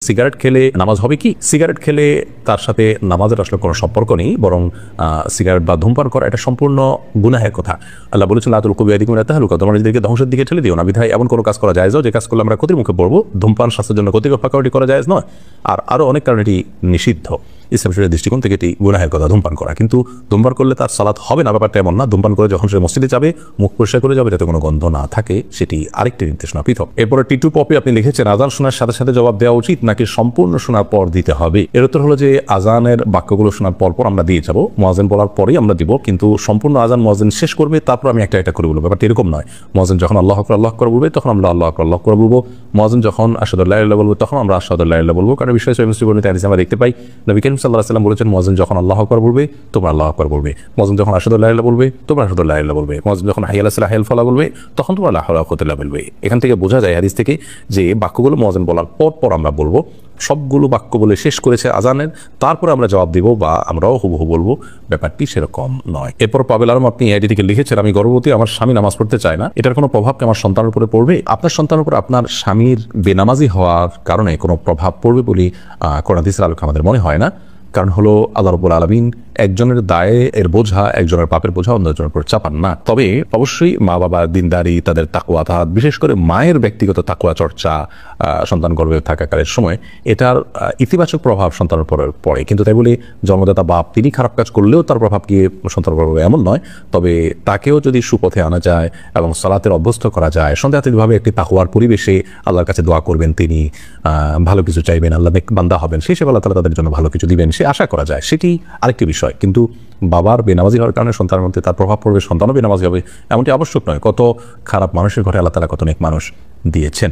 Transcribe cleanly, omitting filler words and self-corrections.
Cigarette খেলে নামাজ হবে কি? সিগারেট খেলে তার সাথে নামাজের আসলে কোনো সম্পর্ক নেই, বরং সিগারেট বা ধূমপান করা এটা সম্পূর্ণ গুনাহের কথা। আল্লাহ বলেছেন লা তুলকু বিয়াইদিকুম ইলা তাহলুকা, তোমরা নিজেদেরকে ধ্বংসের দিকে ঠেলে দিও না। বিধায় এমন কোনো কাজ করা জায়েজ, যে কাজ করলে আমরা ক্ষতির মুখে পড়বো। ধূমপান স্বাস্থ্যের জন্য ক্ষতিকর, ফাঁকাওয়াটি করা জায়েজ নয়। আর আরও অনেক কারণে এটি নিষিদ্ধ। ইসলাম শরীয়তের দৃষ্টিকোণ থেকে এটি গুনাহের কথা ধূমপান করা। কিন্তু ধূমপান করলে তার সালাত হবে না, ব্যাপারটা এমন না। ধূমপান করে যখন সে মসজিদে যাবে, মুখ পরিষ্কার করে যাবে যাতে কোনো গন্ধ না থাকে, সেটি আরেকটি নির্দেশনা পৃথক। এরপরে টিটু পপি আপনি লিখেছেন, আজান শোনার সাথে সাথে জবাব দেওয়া উচিত নাকি সম্পূর্ণ শোনার পর দিতে হবে? এর উত্তর হলো যে আজানের বাক্যগুলো শোনার পর আমরা দিয়ে যাবো, মুয়াজ্জিন বলার পরেই আমরা দিব। কিন্তু সম্পূর্ণ আজান মুয়াজ্জিন শেষ করবে, তারপর আমি একটা করে বলবো। ব্যাপারটা এরকম নয়। মুয়াজ্জিন যখন আল্লাহু আকবার আল্লাহু আকবার বলবে, তখন আমরা আল্লাহু আকবার আল্লাহু আকবার বলবো। মুয়াজ্জিন যখন আশহাদু আল্লা ইলাহা ইল্লাল্লাহ বলবে, তখন আমরা আশহাদু আল্লা ইলাহা ইল্লাল্লাহ বলবো। কারণ বিষয় সহিহ মুসলিমের হাদিসে আমরা দেখতে পাই, নবী করিম সাল্লাল্লাহু আলাইহি ওয়াসাল্লাম বলেছেন, মুয়াজ্জিন যখন আল্লাহু আকবার বলবে, তোমরা আল্লাহু আকবার বলবে। মুয়াজ্জিন যখন আশহাদু আল্লা ইলাহা ইল্লাল্লাহ বলবে, তোমরা আশহাদু আল্লা ইলাহা ইল্লাল্লাহ বলবে। মুয়াজ্জিন যখন হাইয়া আলাস সালাহ হাইয়াল ফালাহ বলবে, তখন তোমরা লা হাওলা ওয়া কুওয়াতা ইল্লা বিল্লাহ বলবে। এখান থেকে বোঝা যায় হাদিস থেকে যে বাক্যগুলো মুয়াজ্জিন বলার পর আমরা বলবো। সবগুলো বাক্য বলে শেষ করেছে আজানের, তারপরে আমরা জবাব দিব বা আমরাও হুবহু বলবো, ব্যাপারটি সেরকম নয়। এরপর পাবেল আলম আপনি আইডি থেকে লিখেছেন, আমি গর্ভবতী, আমার স্বামী নামাজ পড়তে চায় না, এটার কোনো প্রভাব কি আমার সন্তানের উপরে পড়বে? আপনার সন্তানের উপর আপনার স্বামীর বেনামাজি হওয়ার কারণে কোনো প্রভাব পড়বে বলে কোরআন হাদিসের আলোকে আমাদের মনে হয় না। কারণ হলো আল্লাহ রাব্বুল আলামিন একজনের দায়ে এর বোঝা, একজনের পাপের বোঝা অন্যজনের উপর চাপান না। তবে অবশ্যই মা বাবা দিনদারি, তাদের তাকওয়া, বিশেষ করে মায়ের ব্যক্তিগত তাকওয়া চর্চা সন্তান গর্ভে থাকাকালের সময় এটার ইতিবাচক প্রভাব সন্তানের উপর পড়ে। কিন্তু তাই বলে জন্মদাতা বাপ তিনি খারাপ কাজ করলেও তার প্রভাব গিয়ে সন্তানের উপর এমন নয়। তবে তাকেও যদি সুপথে আনা যায় এবং সালাতের অভ্যস্ত করা যায়, সন্দেহাতীতভাবে একটি তাকওয়ার পরিবেশে আল্লাহর কাছে দোয়া করবেন, তিনি ভালো কিছু চাইবেন, আল্লাহ নেক বান্দা হবেন, সেই হিসেবে আল্লাহ তাআলা তাদের জন্য ভালো কিছু দিবেন, সে আশা করা যায়, সেটি আরেকটি বিষয়। কিন্তু বাবার বেনামাজি হওয়ার কারণে সন্তানের মধ্যে তার প্রভাব পড়বে, সন্তানও বেনামাজি হবে, এমনটি আবশ্যক নয়। কত খারাপ মানুষের ঘরে আল্লাহ তাআলা কত নেক মানুষ দিয়েছেন।